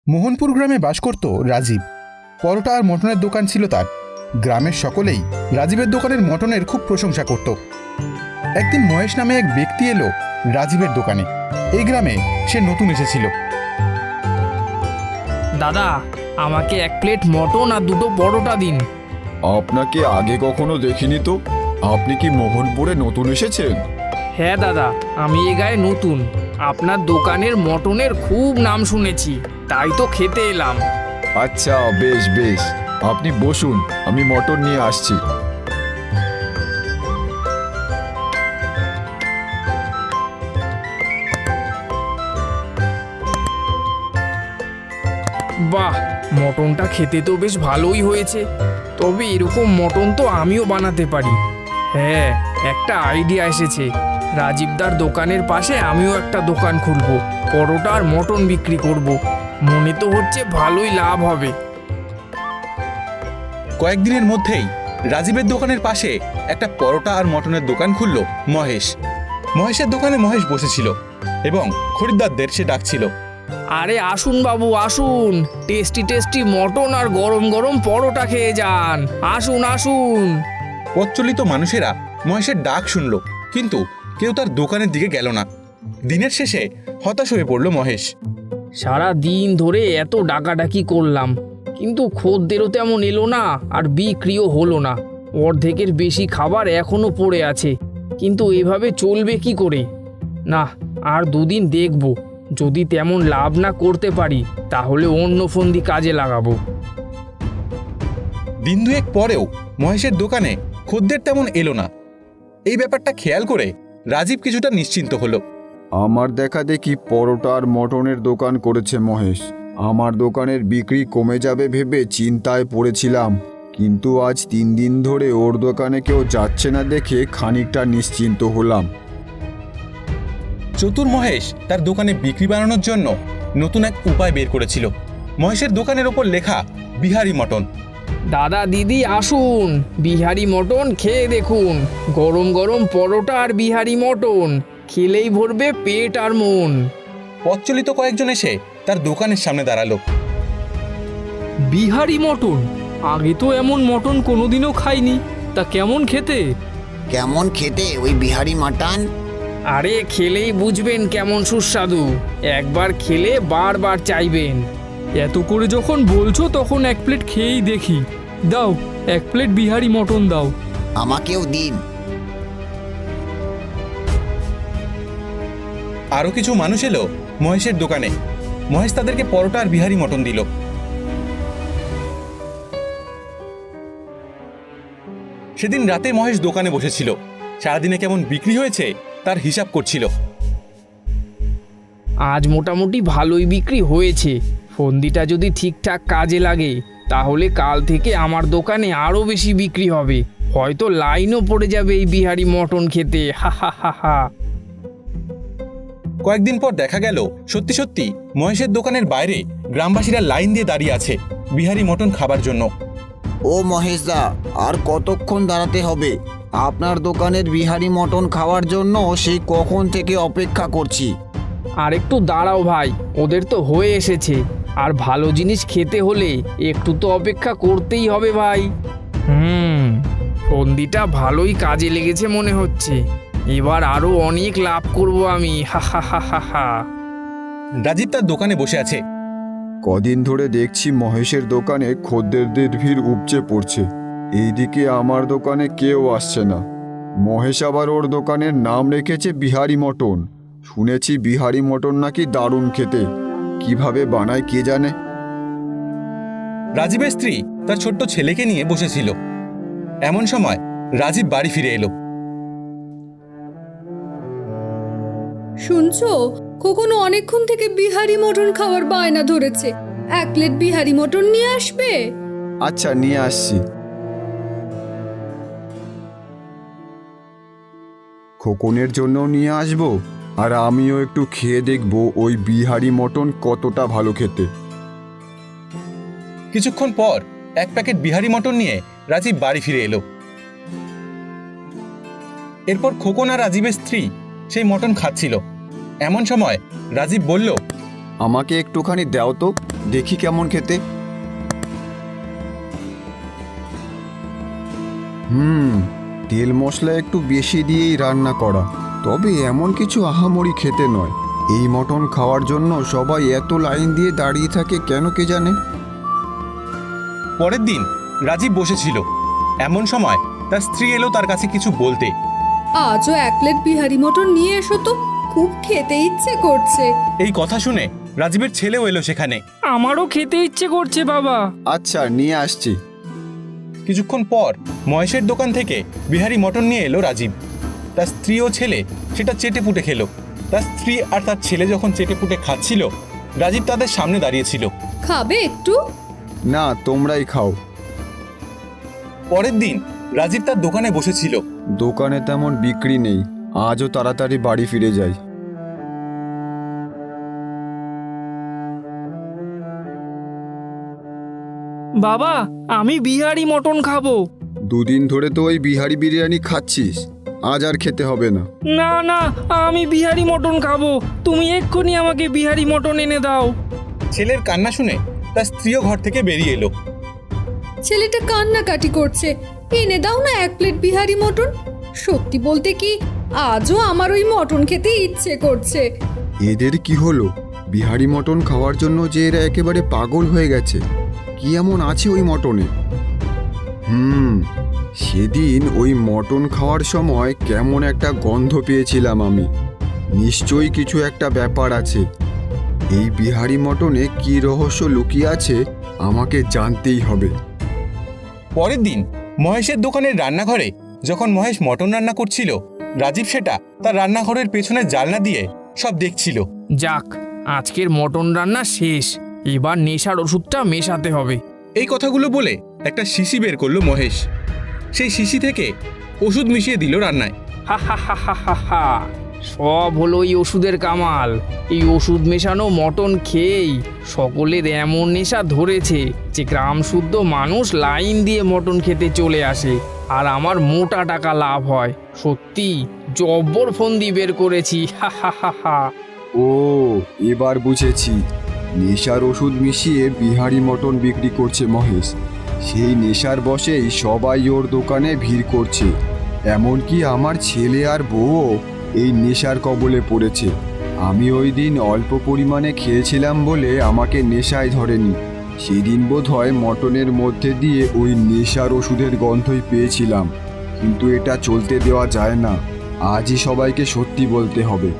মোহনপুর গ্রামে বাস করত রাজীব। পরোটা আর মটনের দোকান ছিল তার। গ্রামের সকলেই রাজীবের দোকানের মটনের খুব প্রশংসা করত। একদিন মহেশ নামে এক ব্যক্তি এলো রাজীবের দোকানে। এই গ্রামে সে নতুন এসেছিল। দাদা, আমাকে 1 প্লেট মটন আর 2টো পরোটা দিন। আপনাকে আগে কখনো দেখিনি তো। আপনি কি মোহনপুরে নতুন এসেছেন? হ্যাঁ দাদা, আমি এ গায়ে নতুন। আপনার দোকানের মটনের খুব নাম শুনেছি, তাই তো খেতে এলাম। আচ্ছা, বেশ বেশ, আপনি বসুন, আমি মটন নিয়ে আসছি। বাহ, মটনটা খেতে তো বেশ ভালোই হয়েছে। তবে এরকম মটন তো আমিও বানাতে পারি। হ্যাঁ, একটা আইডিয়া এসেছে। রাজীবদার দোকানের পাশে আমিও একটা দোকান খুলবো, পরোটা আর মটন বিক্রি করব। মনে তো হচ্ছে ভালোই লাভ হবে। কয়েকদিনের মধ্যেই রাজীবের দোকানের পাশে একটা পরোটা আর মটনের দোকান খুলল মহেশ। মহেশের দোকানে মহেশ বসেছিল এবং খরিদ্দারদের সে ডাকছিল। আরে আসুন বাবু, আসুন, টেস্টি টেস্টি মটন আর গরম গরম পরোটা খেয়ে যান। আসুন আসুন। প্রচলিত মানুষেরা মহেশের ডাক শুনল, কিন্তু কেউ তার দোকানের দিকে গেল না। দিনের শেষে হতাশ হয়ে পড়ল মহেশ। সারা দিন ধরে এত ডাকাডাকি করলাম, কিন্তু খদ্দেরও তেমন এলো না আর বিক্রিও হলো না। অর্ধেকের বেশি খাবার এখনো পড়ে আছে, কিন্তু এভাবে চলবে কি করে? না, আর 2 দিন দেখব। যদি তেমন লাভ না করতে পারি তাহলে অন্য ফন্দি কাজে লাগাবো। দিন 2 পরেও মহেশের দোকানে খদ্দের তেমন এলো না। এই ব্যাপারটা খেয়াল করে রাজীব কিছুটা নিশ্চিন্ত হলো। আমার দেখা দেখি পরোটা আর মটনের দোকান করেছে মহেশ। আমার দোকানের বিক্রি কমে যাবে ভেবে চিন্তায় পড়েছিলাম, কিন্তু আজ 3 দিন ধরে ওর দোকানে কেউ যাচ্ছে না দেখে খানিকটা নিশ্চিন্ত হলাম। চতুর মহেশ তার দোকানে বিক্রি বাড়ানোর জন্য নতুন এক উপায় বের করেছিল। মহেশের দোকানের ওপর লেখা বিহারি মটন। দাদা দিদি আসুন, বিহারি মটন খেয়ে দেখুন। গরম গরম পরোটা আর বিহারি মটন খেলেই ভরবে পেট আর মন। প্রচলিত কয়েকজন এসে তার দোকানের সামনে দাঁড়ালো। বিহারি মটন? আগে তো এমন মটন কোনোদিনও খাইনি। তা কেমন খেতে? কেমন খেতে ওই বিহারি মাটন? আরে খেলেই বুঝবেন কেমন সুস্বাদু। একবার খেলে বারবার চাইবেন। এত করে যখন বলছো তখন 1 প্লেট খেয়েই দেখি। দাও, 1 প্লেট বিহারি মটন দাও। আমাকেও দিন। আরো কিছু মানুষ এলো মহেশের দোকানে। মহেশ তাদেরকে পরোটা আর বিহারি মটন দিল। সেদিন রাতে মহেশ দোকানে বসেছিল। সারাদিনে কেমন বিক্রি হয়েছে তার হিসাব করছিল। আজ মোটামুটি ভালোই বিক্রি হয়েছে। ফন্দিটা যদি ঠিকঠাক কাজে লাগে তাহলে কাল থেকে আমার দোকানে আরও বেশি বিক্রি হবে। হয়তো লাইনও পড়ে যাবে এই বিহারি মটন খেতে। হা হা হা হা। কয়েকদিন পর দেখা গেল সত্যি সত্যি মহেশের দোকানের বাইরে গ্রামবাসীরা লাইন দিয়ে দাঁড়িয়ে আছে বিহারি মটন খাবার জন্য। ও মহেশদা, আর কতক্ষণ দাঁড়াতে হবে? আপনার দোকানের বিহারি মটন খাওয়ার জন্য সেই কখন থেকে অপেক্ষা করছি। আর একটু দাঁড়াও ভাই, ওদের তো হয়ে এসেছে। আর ভালো জিনিস খেতে হলে একটু তো অপেক্ষা করতেই হবে ভাই। ফন্দিটা ভালোই কাজে লেগেছে মনে হচ্ছে। এবার আরো অনেক লাভ করব আমি। হা হা হা হা হা। রাজীব তার দোকানে বসে আছে। কদিন ধরে দেখছি মহেশের দোকানে খদ্দেরদের ভিড় উপচে পড়ছে। এইদিকে আমার দোকানে কেউ আসছে না। মহেশ আবার ওর দোকানের নাম রেখেছে বিহারি মটন। শুনেছি বিহারি মটন নাকি দারুণ খেতে। কিভাবে বানায় কে জানে। রাজীবের স্ত্রী তার ছোট্ট ছেলেকে নিয়ে বসেছিল। এমন সময় রাজীব বাড়ি ফিরে এলো। শুনছো, কখনো অনেকক্ষণ থেকে বিহারি মটন খাওয়ার বায়না ধরেছে। 1 প্লেট বিহারি মটন নিয়ে আসবে? আচ্ছা, নিয়ে আসছি। খোকনের জন্য নিয়ে আসবো, আর আমিও একটু খেয়ে দেখবো ওই বিহারি মটন কতটা ভালো খেতে। কিছুক্ষণ পর 1 প্যাকেট বিহারি মটন নিয়ে রাজীব বাড়ি ফিরে এলো। এরপর খোকন আর রাজীবের স্ত্রী সেই মটন খাচ্ছিল। এমন সময় রাজীব বলল, আমাকে একটুখানি দাও তো, দেখি কেমন খেতে। তেল মশলা একটু বেশি দিয়েই রান্না করা, তবে এমন কিছু আহামরি খেতে নয়। এই মটন খাওয়ার জন্য সবাই এত লাইন দিয়ে দাঁড়িয়ে থাকে কেন কে জানে। পরের দিন রাজীব বসেছিল। এমন সময় তার স্ত্রী এলো তার কাছে কিছু বলতে। আজও 1 প্লেট বিহারি মটন নিয়ে এসো তো, খুব খেতে ইচ্ছে করছে। এই কথা শুনে রাজীবের ছেলেও এলো সেখানে। আমারও খেতে ইচ্ছে করছে বাবা। আচ্ছা, নিয়ে আসছি। কিছুক্ষণ পর মহেশের দোকান থেকে বিহারি মটন নিয়ে এলো রাজীব। তার স্ত্রী ও ছেলে সেটা চেটেপুটে খেলো। তার স্ত্রী আর তার ছেলে যখন চেটেপুটে খাচ্ছিল, রাজীব তাদের সামনে দাঁড়িয়েছিল। খাবে একটু? না, তোমরাই খাও। পরের দিন রাজীব তার দোকানে বসেছিল। দোকানে তেমন বিক্রি নেই, আজও তাড়াতাড়ি বাড়ি ফিরে যাই। বাবা, আমি বিহারি মটন খাবো। দুদিন ধরে তো ওই বিহারি বিরিয়ানি খাচ্ছিস, আজ আর খেতে হবে না। না না, আমি বিহারি মটন খাবো। তুমি এক্ষুনি আমাকে বিহারি মটন এনে দাও। ছেলের কান্না শুনে তার স্ত্রীও ঘর থেকে বেরিয়ে এলো। ছেলেটা কান্নাকাটি করছে, এনে দাও না 1 প্লেট বিহারি মটন। সত্যি বলতে কি, আজও আমার ওই মটন খেতে ইচ্ছে করছে। এদের কি হলো? বিহারি মটন খাওয়ার জন্য যে এরা একেবারে পাগল হয়ে গেছে। কি এমন আছে ওই মটনে? সেদিন ওই মটন খাওয়ার সময় কেমন একটা গন্ধ পেয়েছিলাম আমি। নিশ্চয়ই কিছু একটা ব্যাপার আছে। এই বিহারি মটনে কি রহস্য লুকিয়ে আছে আমাকে জানতেই হবে। পরের দিন মহেশের দোকানের রান্নাঘরে যখন মহেশ মটন রান্না করছিল, রাজীব সেটা তার রান্নাঘরের পেছনের জানলা দিয়ে সব দেখছিল। যাক, আজকের মটন রান্না শেষ। এবার নেশার ওষুধটা মেশাতে হবে। এই কথাগুলো বলে একটা শিশি বের করলো মহেশ। সেই শিশি থেকে ওষুধ মিশিয়ে দিল রান্নায়। হা হা হা হা হা হা, সব হলো এই ওষুধের কামাল। এই ওষুধ মেশানো মটন খেয়েই সকলের এমন নেশা ধরেছে যে গ্রাম শুদ্ধ মানুষ লাইন দিয়ে মটন খেতে চলে আসে, আর আমার মোটা টাকা লাভ হয়। সত্যি জব্বর ফন্দি বের করেছি। হা হা হা হা। ও, এবার বুঝেছি। নেশার ওষুধ মিশিয়ে বিহারি মটন বিক্রি করছে মহেশ। সেই নেশার বশেই সবাই ওর দোকানে ভিড় করছে। এমনকি আমার ছেলে আর বউও এই নেশার কবলে পড়েছে। আমি ওই দিন অল্প পরিমাণে খেয়েছিলাম বলে আমাকে নেশায় ধরেনি। সেদিন বোধহয় মটনের মধ্যে দিয়ে ওই নেশার ওষুধের গন্ধই পেয়েছিলাম। কিন্তু এটা চলতে দেওয়া যায় না। আজই সবাইকে সত্যি বলতে হবে।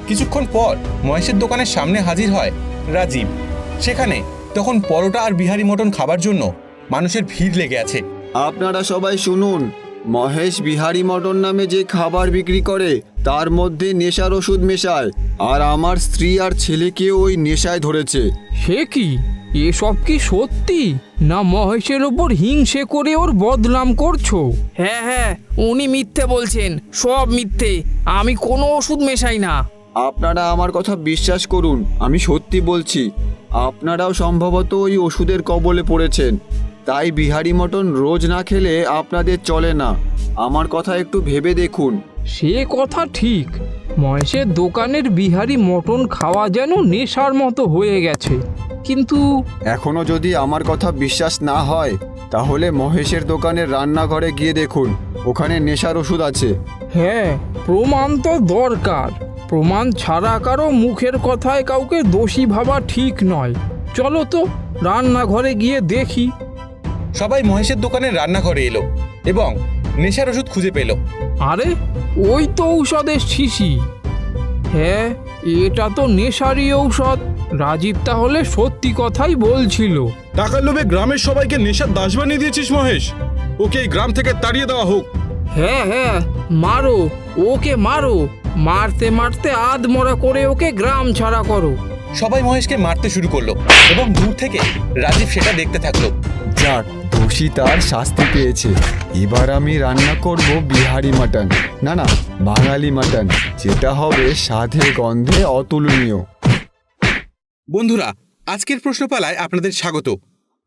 কিছুক্ষণ পর মহেশের দোকানের সামনে হাজির হয় রাজীব। সেখানে তখন পরোটা আর বিহারি মটন খাবার জন্য মানুষের ভিড় লেগে আছে। আপনারা সবাই শুনুন, মহেশ বিহারি মটন নামে যে খাবার বিক্রি করে তার মধ্যে নেশার ওষুধ মেশায়, আর আমার স্ত্রী আর ছেলেকেও ওই নেশায় ধরেছে। সে কি? এসব কি সত্যি, না মহেশের ওপর হিংসে করে ওর বদনাম করছো? হ্যাঁ হ্যাঁ, উনি মিথ্যে বলছেন, সব মিথ্যে। আমি কোনো ওষুধ মেশাই না। আপনারা আমার কথা বিশ্বাস করুন, আমি সত্যি বলছি। আপনারাও সম্ভবত ওই ওষুধের কবলে পড়েছেন, তাই বিহারি মটন রোজ না খেলে আপনাদের চলে না। আমার কথা একটু ভেবে দেখুন। সে কথা ঠিক, মহেশের দোকানের বিহারি মটন খাওয়া যেন নেশার মতো হয়ে গেছে। কিন্তু এখনো যদি আমার কথা বিশ্বাস না হয়, তাহলে মহেশের দোকানের রান্নাঘরে গিয়ে দেখুন, ওখানে নেশার ওষুধ আছে। হ্যাঁ, প্রমাণ তো দরকার। প্রমাণ ছাড়া কারো মুখের কথায় কাউকে দোষী ভাবা ঠিক নয়। চলো তো রান্নাঘরে গিয়ে দেখি। সবাই মহেশের দোকানের রান্নাঘরে এলো এবং নেশার ওষুধ খুঁজে পেল। আরে, ওই তো ঔষধের শিশি। হ্যাঁ, এটা তো নেশারই ঔষধ। রাজীব তাহলে সত্যি কথাই বলছিল। টাকার লোভে গ্রামের সবাইকে নেশার দাস বানিয়ে দিয়েছিস মহেশ। ওকে এই গ্রাম থেকে তাড়িয়ে দেওয়া হোক। হ্যাঁ হ্যাঁ, মারো ওকে, মারো। মারতে মারতে আধমরা করে ওকে গ্রাম ছাড়া করো। সবাই মহেশকে মারতে শুরু করলো এবং দূর থেকে রাজীব সেটা দেখতে থাকলো। যাক, দোষী তার শাস্তি পেয়েছে। এবার আমি রান্না করব বিহারি মাটন, না বাঙালি মাটন, যেটা হবে স্বাদে গন্ধে অতুলনীয়। বন্ধুরা, আজকের প্রশ্নপালায় আপনাদের স্বাগত।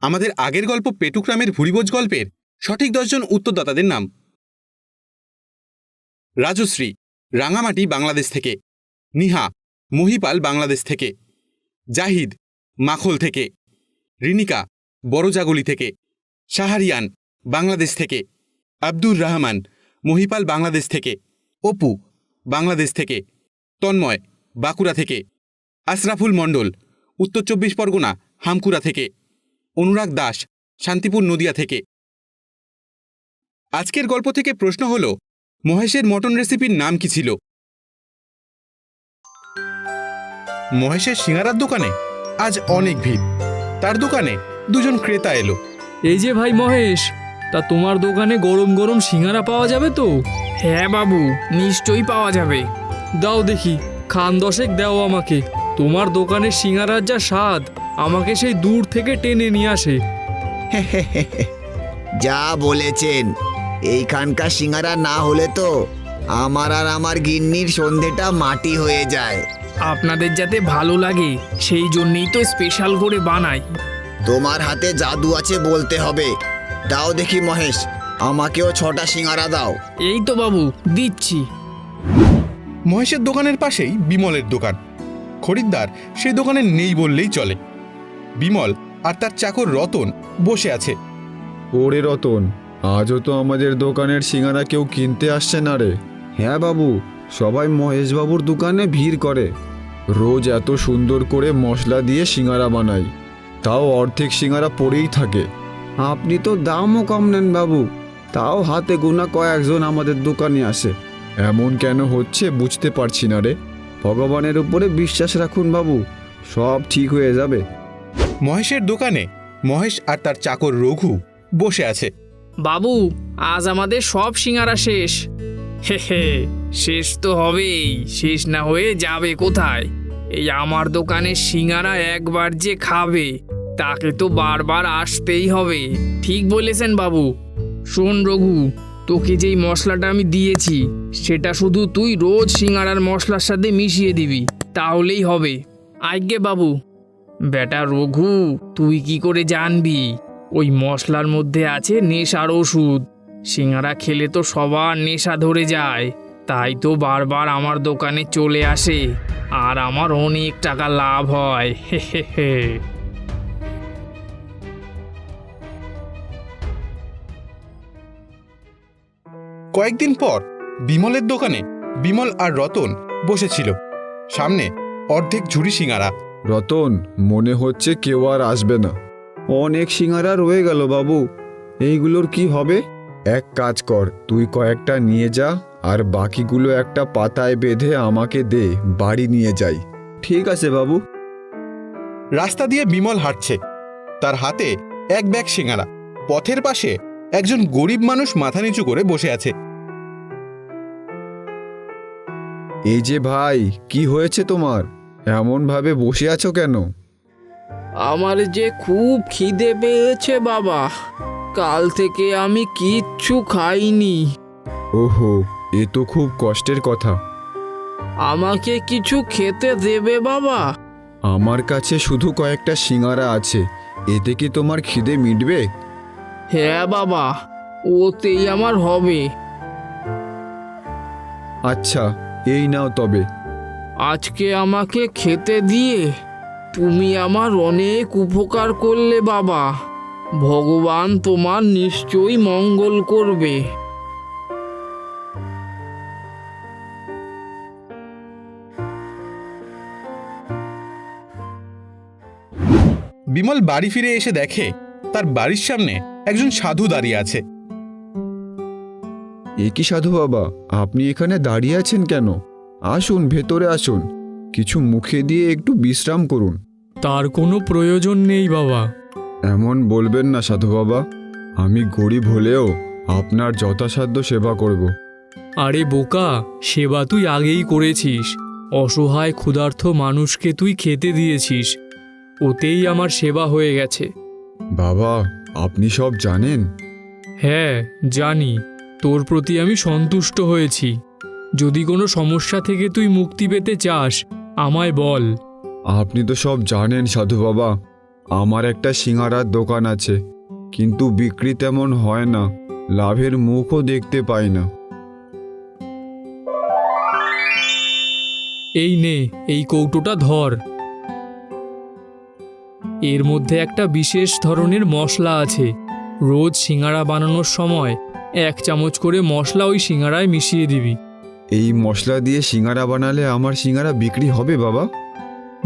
আমাদের আগের গল্প পেটুগ্রামের ভুরিভোজ গল্পের সঠিক 10 জন উত্তরদাতাদের নাম: রাজশ্রী, রাঙামাটি, বাংলাদেশ থেকে; নিহা, মহিপাল, বাংলাদেশ থেকে; জাহিদ মাখল থেকে, রিনিকা বড়জাগলি থেকে, শাহরিয়ান বাংলাদেশ থেকে, আব্দুর রহমান মহিপাল বাংলাদেশ থেকে, অপু বাংলাদেশ থেকে, তন্ময় বাঁকুড়া থেকে, আশরাফুল মণ্ডল উত্তর 24 পরগনা হামকুড়া থেকে, অনুরাগ দাস শান্তিপুর নদিয়া থেকে। আজকের গল্প থেকে প্রশ্ন হল, মহেশের মটন রেসিপির নাম কি ছিল? মহেশের সিঙ্গারার দোকানে আজ অনেক ভিড়। তার দোকানে দুজন ক্রেতা এলো। এই যে ভাই মহেশ, তা তোমার দোকানে গরম গরম সিঙ্গারা পাওয়া যাবে তো? হ্যাঁ বাবু, নিশ্চয়ই পাওয়া যাবে। দাও দেখি, খান 10 দাও আমাকে। তোমার দোকানের সিঙ্গারার যা স্বাদ, আমাকে সেই দূর থেকে টেনে নিয়ে আসে। যা বলেছেন, এইখানকার সিঙ্গারা না হলে তো আমার আর আমার গিন্নির সন্ধেটা মাটি হয়ে যায়। আপনাদের যাতে ভালো লাগে সেই জন্যই তো স্পেশাল করে বানাই। তোমার হাতে জাদু আছে বলতে হবে। দাও দেখি মহেশ, আমাকেও 6টা সিঙ্গারা দাও। এই তো বাবু দিচ্ছি। মহেশের দোকানের পাশেই বিমলের দোকান। খরিদ্দার সেই দোকানে নেই বললেই চলে। বিমল আর তার চাকর রতন বসে আছে। ওরে রতন, আজও তো আমাদের দোকানের সিঙ্গারা কেউ কিনতে আসছে না রে। হ্যাঁ বাবু, সবাই মহেশবাবুর দোকানে ভিড় করে। রোজ এত সুন্দর করে মশলা দিয়ে সিঙ্গারা বানাই, তাও অর্ধেক সিঙ্গারা পড়েই থাকে। আপনি তো দামও কম নেন বাবু, তাও হাতে গোনা কয়েকজন আমাদের দোকানে আসে। এমন কেন হচ্ছে বুঝতে পারছি না রে। ভগবানের উপরে বিশ্বাস রাখুন বাবু, সব ঠিক হয়ে যাবে। মহেশের দোকানে মহেশ আর তার চাকর রঘু বসে আছে। বাবু, আজ আমাদের সব সিঙ্গারা শেষ। হে হে, শেষ তো হবেই, শেষ না হয়ে যাবে কোথায়? এই আমার দোকানের সিঙ্গারা একবার যে খাবে তাকে তো বারবার আসতেই হবে। ঠিক বলেছেন বাবু। শোন রঘু, তোকে যেই মশলাটা আমি দিয়েছি সেটা শুধু তুই রোজ সিঙ্গারার মশলার সাথে মিশিয়ে দিবি, তাহলেই হবে। আজ্ঞে বাবু। বেটা রঘু, তুই কি করে জানবি ওই মশলার মধ্যে আছে নেশার ওষুধ? সিঙ্গারা খেলে তো সবার নেশা ধরে যায়, তাই তো বারবার আমার দোকানে চলে আসে আর আমার অনেক টাকা লাভ হয়। হে হে হে। কয়েকদিন পর বিমলের দোকানে বিমল আর রতন বসেছিল। সামনে অর্ধেক ঝুড়ি সিঙ্গারা। রতন, মনে হচ্ছে কেউ আর আসবে না। অনেক সিঙ্গারা রয়ে গেল বাবু, এইগুলোর কি হবে? এক কাজ কর, তুই কয়েকটা নিয়ে যা আর বাকিগুলো একটা পাতায় বেঁধে আমাকে দে, বাড়ি নিয়ে যাই। ঠিক আছে বাবু। রাস্তা দিয়ে বিমল হাঁটছে, তার হাতে এক ব্যাগ সিঙ্গারা। পথের পাশে একজন গরিব মানুষ মাথা নিচু করে বসে আছে। এই যে ভাই, কি হয়েছে তোমার? এমন ভাবে বসে আছো কেন? আমার যে খুব খিদে পেয়েছে বাবা, কাল থেকে আমি কিচ্ছু খাইনি। ওহো, এ তো খুব কষ্টের কথা। আমাকে কিছু খেতে দেবে বাবা? আমার কাছে শুধু কয়েকটা সিঙ্গারা আছে, এতে কি তোমার খিদে মিটবে? হ্যাঁ বাবা, ওতেই আমার হবে। আচ্ছা, এই নাও তবে। আজকে আমাকে খেতে দিয়ে তুমি আমার অনেক উপকার করলে বাবা। ভগবান তোমার নিশ্চয়ই মঙ্গল করবে। বিমল বাড়ি ফিরে এসে দেখে তার বাড়ির সামনে একজন সাধু দাঁড়িয়ে আছে। এ কি সাধু বাবা, আপনি এখানে দাঁড়িয়ে আছেন কেন? আসুন, ভেতরে আসুন, কিছু মুখে দিয়ে একটু বিশ্রাম করুন। তার কোনো প্রয়োজন নেই বাবা। এমন বলবেন না সাধু বাবা, আমি গরিব হলেও আপনার যথাসাধ্য সেবা করব। আরে বোকা, সেবা তুই আগেই করেছিস। অসহায় ক্ষুধার্ত মানুষকে তুই খেতে দিয়েছিস, ওতেই আমার সেবা হয়ে গেছে। বাবা, আপনি সব জানেন? হ্যাঁ জানি, তোর প্রতি আমি সন্তুষ্ট হয়েছি। যদি কোনো সমস্যা থেকে তুই মুক্তি পেতে চাস আমায় বল। আপনি তো সব জানেন সাধু বাবা, আমার একটা সিঙ্গারার দোকান আছে, কিন্তু বিক্রি তেমন হয় না, লাভের মুখও দেখতে পাই না। এই নে, এই কৌটোটা ধর। এর মধ্যে একটা বিশেষ ধরনের মশলা আছে। রোজ সিঙ্গারা বানানোর সময় 1 চামচ করে মশলা ওই সিঙ্গারায় মিশিয়ে দিবি। এই মশলা দিয়ে সিঙ্গারা বানালে আমার সিঙ্গারা বিক্রি হবে বাবা?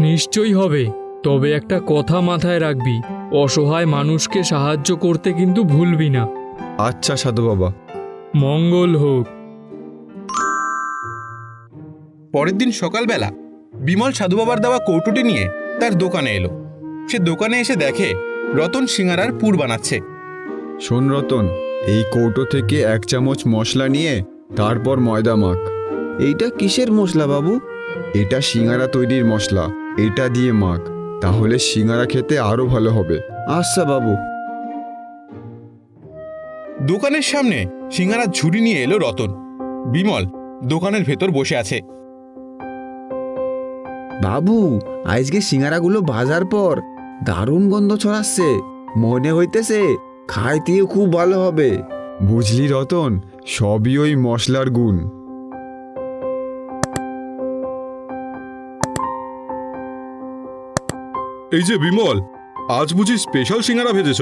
নিশ্চয়ই হবে, তবে একটা কথা মাথায় রাখবি, অসহায় মানুষকে সাহায্য করতে কিন্তু ভুলবি না। আচ্ছা সাধু বাবা। মঙ্গল হোক। পরের দিন সকালবেলা বিমল সাধু বাবার দেওয়া কৌটোটি নিয়ে তার দোকানে এলো। সে দোকানে এসে দেখে রতন সিঙ্গারার পুর বানাচ্ছে। শোন রতন, এই কৌটো থেকে 1 চামচ মশলা নিয়ে তারপর ময়দা মাখ। এইটা কিসের মশলা বাবু? এটা সিঙ্গারা তৈরির মশলা, এটা দিয়ে মাখ, তাহলে সিঙ্গারা খেতে আরো ভালো হবে। আচ্ছা বাবু। দোকানের সামনে সিঙ্গারার ঝুড়ি নিয়ে এলো রতন। বিমল দোকানের ভেতর বসে আছে। বাবু, আজকে সিঙ্গারাগুলো ভাজার পর দারুণ গন্ধ ছড়াচ্ছে, মনে হইতেছে খাইতেও খুব ভালো হবে। বুঝলি রতন, সবই ওই মশলার গুণ। এই যে বিমল, আজ বুঝি স্পেশাল সিঙ্গারা ভেজেছ?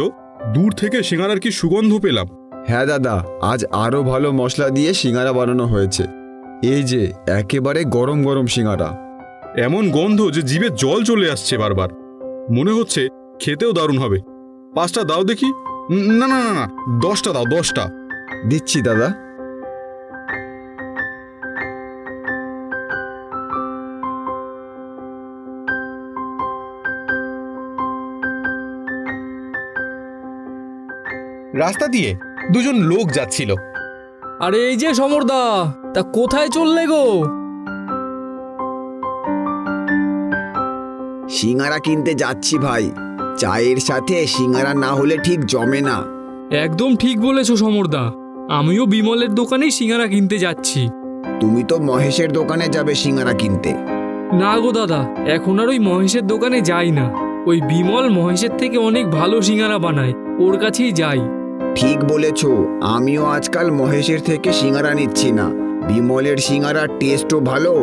দূর থেকে সিঙ্গারার কি সুগন্ধ পেলাম। হ্যাঁ দাদা, আজ আরো ভালো মশলা দিয়ে সিঙ্গারা বানানো হয়েছে। এই যে একেবারে গরম গরম সিঙ্গারা। এমন গন্ধ যে জিভে জল চলে আসছে বারবার। মনে হচ্ছে খেতেও দারুণ হবে। 5টা দাও দেখি। না না না না, 10টা দাও, 10টা। দিচ্ছি দাদা। রাস্তা দিয়ে দুজন লোক যাচ্ছিল। আরে এই যে সমরদা, তা কোথায় চললে গো? সিঙ্গারা কিনতে যাচ্ছি ভাই, চায়ের সাথে সিঙ্গারা না হলে ঠিক জমে না। একদম ঠিক বলেছো সমরদা, আমিও বিমলের দোকানেই সিঙ্গারা কিনতে যাচ্ছি। তুমি তো মহেশের দোকানে যাবে সিঙ্গারা কিনতে। না গো দাদা, এখন আর ওই মহেশের দোকানে যাই না। ওই বিমল মহেশের থেকে অনেক ভালো সিঙ্গারা বানায়, ওর কাছেই যাই। ঠিক বলেছ, আমিও আজকাল মহেশের থেকে সিঙ্গারা নিচ্ছি না। বিমলের সিঙ্গারার টেস্টও ভালো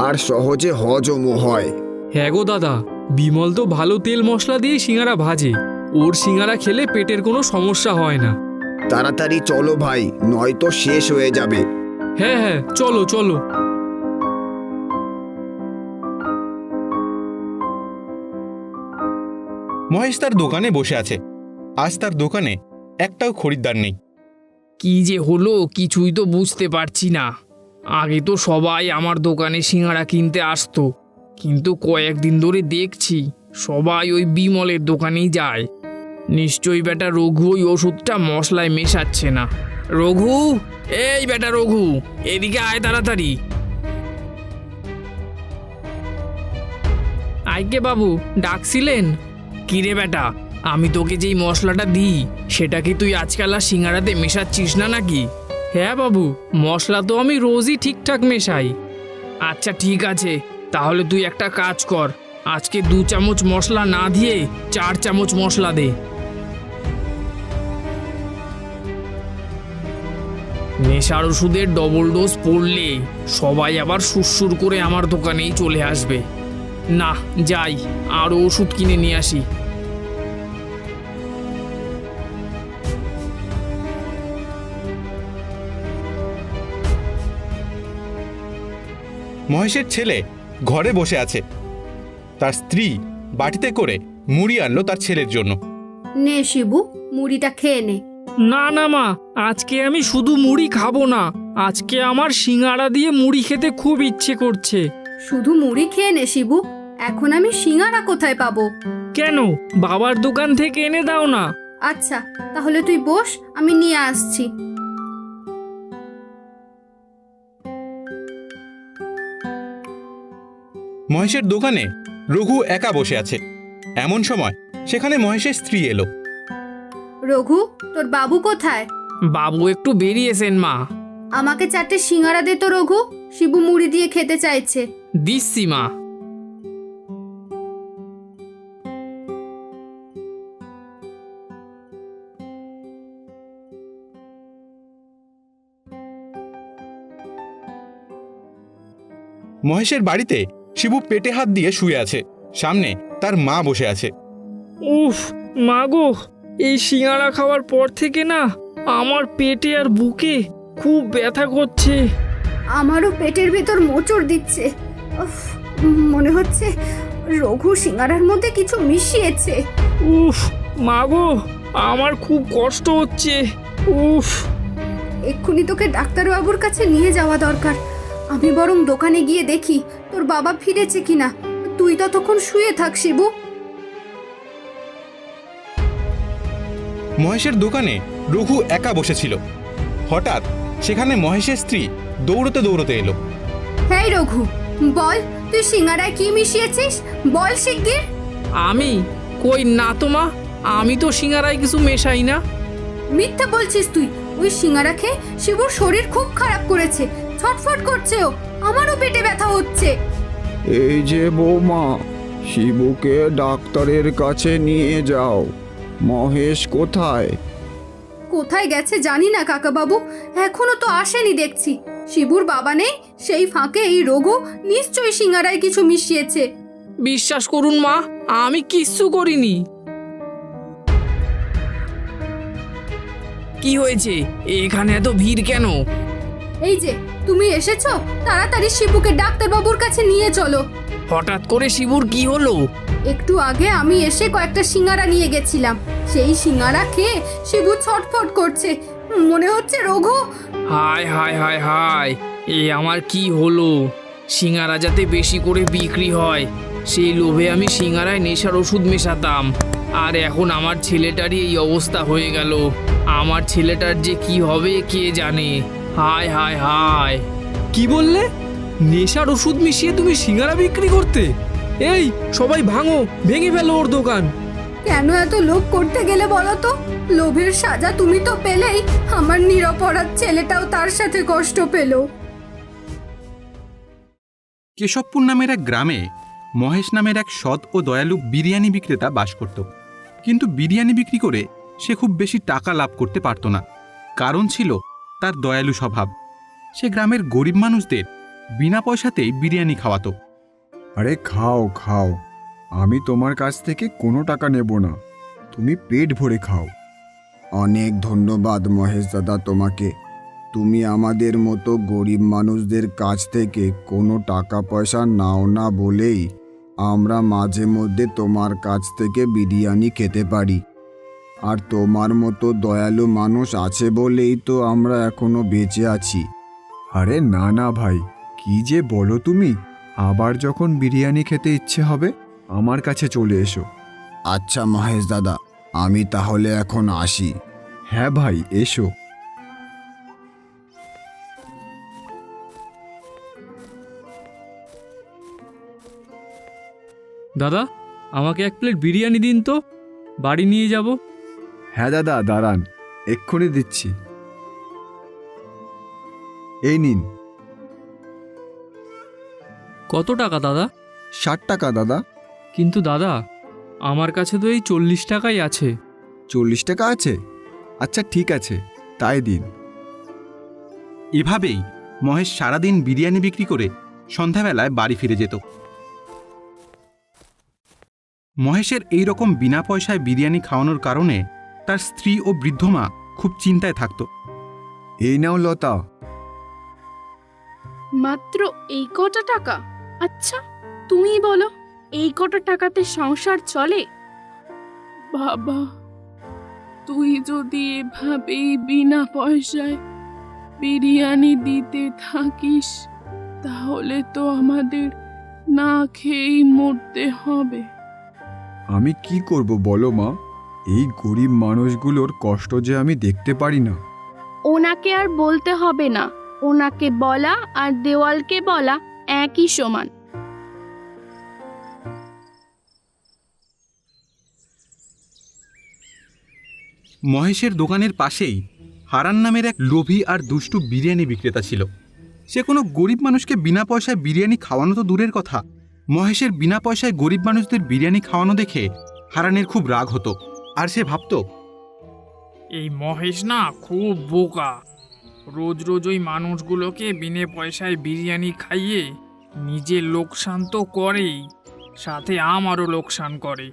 আর সহজে হজমও হয়। হ্যাঁ গো দাদা, বিমল তো ভালো তেল মশলা দিয়ে সিঙ্গারা ভাজে, ওর সিঙ্গারা খেলে পেটের কোনো সমস্যা হয় না। তাড়াতাড়ি চলো ভাই, নয়তো শেষ হয়ে যাবে। হ্যাঁ হ্যাঁ, চলো চলো। মহেশ তার দোকানে বসে আছে। আজ তার দোকানে একটাও খরিদ্দার নেই। কি যে হলো কিছুই তো বুঝতে পারছি না। আগে তো সবাই আমার দোকানে সিঙ্গারা কিনতে আসতো, কিন্তু কয়েকদিন ধরে দেখছি সবাই ওই বিমলের দোকানেই যায়। নিশ্চয়ই বেটা রঘু ওই ওষুধটা মশলায় মেশাচ্ছে না। রঘু, এই বেটা রঘু, এদিকে আয় তাড়াতাড়ি। আইকে বাবু, ডাকছিলেন? কিরে বেটা, আমি তোকে যেই মশলাটা দিই সেটা কি তুই আজকাল আর সিঙ্গারাতে মেশাচ্ছিস না নাকি? হ্যাঁ বাবু, মশলা তো আমি রোজই ঠিকঠাক মেশাই। আচ্ছা ঠিক আছে, তাহলে তুই একটা কাজ কর, আজকে 2 চামচ মশলা না দিয়ে 4 চামচ মশলা দে। নেশার ওষুধের ডবল ডোজ পড়লে সবাই আবার সুরসুর করে আমার দোকানেই চলে আসবে। না, যাই আরও ওষুধ কিনে নিয়ে আসি। মহেশের ছেলে ঘরে বসে আছে। তার স্ত্রী বাটিতে করে মুড়ি আনলো তার ছেলের জন্য। নে শিবু, মুড়িটা খেয়ে নে। না না মা, আজকে আমি শুধু মুড়ি খাবো না, আজকে আমার সিঙ্গারা দিয়ে মুড়ি খেতে খুব ইচ্ছে করছে। শুধু মুড়ি খেয়ে নে শিবু, এখন আমি সিঙ্গারা কোথায় পাবো? কেন, বাবার দোকান থেকে এনে দাও না। আচ্ছা, তাহলে তুই বস, আমি নিয়ে আসছি। মহেশের দোকানে রঘু একা বসে আছে। এমন সময় সেখানে মহেশের স্ত্রী এলো। রঘু, তোর বাবু কোথায়? বাবু একটু বেরিয়েছেন মা। আমাকে 4টে সিঙ্গারা দে তো রঘু, শিবু মুড়ি দিয়ে খেতে চাইছে। দিচ্ছি মা। মহেশের বাড়িতে শিবু পেটে হাত দিয়ে শুয়ে আছে। সামনে তার মা বসে আছে। উফ মাগো, এই সিঙ্গারা খাওয়ার পর থেকে না আমার পেটে আর বুকে খুব ব্যথা করছে। আমারও পেটের ভেতর মোচড় দিচ্ছে। উফ, মনে হচ্ছে রঘু সিঙ্গারার মধ্যে কিছু মিশিয়েছে। উফ মাগো, আমার খুব কষ্ট হচ্ছে। উফ। এক্ষুনি তোকে ডাক্তারবাবুর কাছে নিয়ে যাওয়া দরকার। আমি বরং দোকানে গিয়ে দেখি তোর বাবা ফিরেছে কিনা। তুই ততক্ষণ শুয়ে থাক শিবু। মহেশের দোকানে রঘু একা বসেছিল। হঠাৎ সেখানে মহেশের স্ত্রী দৌড়তে দৌড়তে এলো। হেই রঘু, বল তুই সিঙ্গারায় কি মিশিয়েছিস? বল শিগগির। আমি কই না তো মা, আমি তো সিঙ্গারায় কিছু মেশাই না। মিথ্যে বলছিস তুই। ওই সিঙ্গারা খেয়ে শিবুর শরীর খুব খারাপ করেছে, ছটফট করছে ও। আমারও পেটে ব্যথা হচ্ছে। এই যে বৌমা, শিবুকে ডাক্তারের কাছে নিয়ে যাও। মহেশ কোথায়? কোথায় গেছে জানি না কাকাবাবু, এখনো তো আসেনি দেখছি। শিবুর বাবা নেই, সেই ফাঁকে এই রঘু নিশ্চয়ই সিঙ্গারায় কিছু মিশিয়েছে। বিশ্বাস করুন মা, আমি কিচ্ছু করিনি। কি হয়েছে? এখানে এত ভিড় কেন? এই যে তুমি এসেছো, তাড়াতাড়ি শিবুকে ডাক্তারবাবুর কাছে নিয়ে চলো। হঠাৎ করে শিবুর কি হলো? একটু আগে আমি এসে কয়েকটা সিঙ্গারা নিয়ে গেছিলাম, সেই সিঙ্গারা খেয়ে শিবু ছটফট করছে। মনে হচ্ছে রঘু। হায় হায় হায় হায়, এ আমার কি হলো? সিঙ্গারা যাতে বেশি করে বিক্রি হয় সেই লোভে আমি সিঙ্গারায় নেশার ওষুধ মেশাতাম, আর এখন আমার ছেলেটারই এই অবস্থা হয়ে গেল। আমার ছেলেটার যে কি হবে কে জানে। হায় হায় হায়। কি বললে? নেশার ওষুধ মিশিয়ে তুমি সিঙ্গারা বিক্রি করতে? এই সবাই ভাঙো, ভেঙে ফেলো ওর দোকান। কেন এত লোভ করতে গেলে বলো তো? লোভের সাজা তুমি তো পেলেই, আমার নিরপরাধ ছেলেটাও তার সাথে কষ্ট পেল। কেশবপুর নামের এক গ্রামে মহেশ নামের এক সৎ ও দয়ালু বিরিয়ানি বিক্রেতা বাস করত। কিন্তু বিরিয়ানি বিক্রি করে সে খুব বেশি টাকা লাভ করতে পারত না। কারণ ছিল তার দয়ালু স্বভাব। সে গ্রামের গরিব মানুষদের বিনা পয়সাতেই বিরিয়ানি খাওয়াতো। আরে খাও খাও, আমি তোমার কাছ থেকে কোনো টাকা নেব না, তুমি পেট ভরে খাও। অনেক ধন্যবাদ মহেশ দাদা তোমাকে। তুমি আমাদের মতো গরিব মানুষদের কাছ থেকে কোনো টাকা পয়সা নাও না বলেই আমরা মাঝে মধ্যে তোমার কাছ থেকে বিরিয়ানি খেতে পারি। আর তোমার মতো দয়ালু মানুষ আছে বলেই তো আমরা এখনো বেঁচে আছি। আরে না না ভাই, কি যে বলো তুমি। আবার যখন বিরিয়ানি খেতে ইচ্ছে হবে আমার কাছে চলে এসো। আচ্ছা মহেশ দাদা, আমি তাহলে এখন আসি। হ্যাঁ ভাই, এসো। দাদা, আমাকে এক প্লেট বিরিয়ানি দিন তো, বাড়ি নিয়ে যাব। হ্যাঁ দাদা, দাঁড়ান, এক্ষুনি দিচ্ছি। এই নিন। কত টাকা দাদা? 60 টাকা দাদা। কিন্তু দাদা, আমার কাছে তো এই 40 টাকাই আছে। 40 টাকা আছে? আচ্ছা ঠিক আছে, তাই দিন। এভাবেই মহেশ সারাদিন বিরিয়ানি বিক্রি করে সন্ধ্যাবেলায় বাড়ি ফিরে যেত। মহেশের এই রকম বিনা পয়সায় বিরিয়ানি খাওয়ানোর কারণে তার স্ত্রী ও বৃদ্ধ মা খুব চিন্তায় থাকত। এই নাও লতা। মাত্র এই কটা টাকা? আচ্ছা তুমি বলো, এই কটা টাকাতে সংসার চলে? বাবা, তুই যদি এভাবেই বিনা পয়সায় বিরিয়ানি দিতে থাকিস তাহলে তো আমাদের না খেয়েই মরতে হবে। আমি কি করব বলো মা, এই গরিব মানুষগুলোর কষ্ট যে আমি দেখতে পারি না। ওনাকে আর বলতে হবে না, ওনাকে বলা আর দেওয়ালকে বলা একই সমান। মহেশের দোকানের পাশেই হারান নামের এক লোভী আর দুষ্টু বিরিয়ানি বিক্রেতা ছিল। সে কোনো গরিব মানুষকে বিনা পয়সায় বিরিয়ানি খাওয়ানো তো দূরের কথা, মহেশের বিনা পয়সায় গরিব মানুষদের বিরিয়ানি খাওয়ানো দেখে হারানের খুব রাগ হতো। আর সে ভাবত, এই মহেশ না খুব বোকা। রোজ রোজ ওই মানুষগুলোকে বিনে পয়সায় বিরিয়ানি খাইয়ে নিজের লোকসান তো করেই, সাথে আমারও লোকসান করে।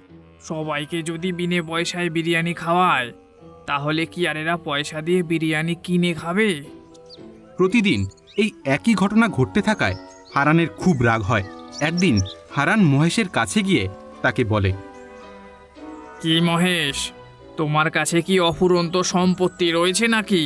সবাইকে যদি বিনে পয়সায় বিরিয়ানি খাওয়ায় তাহলে কি আর এরা পয়সা দিয়ে বিরিয়ানি কিনে খাবে? প্রতিদিন এই একই ঘটনা ঘটতে থাকায় হারানের খুব রাগ হয়। একদিন হারান মহেশের কাছে গিয়ে তাকে বলে, কি মহেশ, তোমার কাছে কি অফুরন্ত সম্পত্তি রয়েছে নাকি?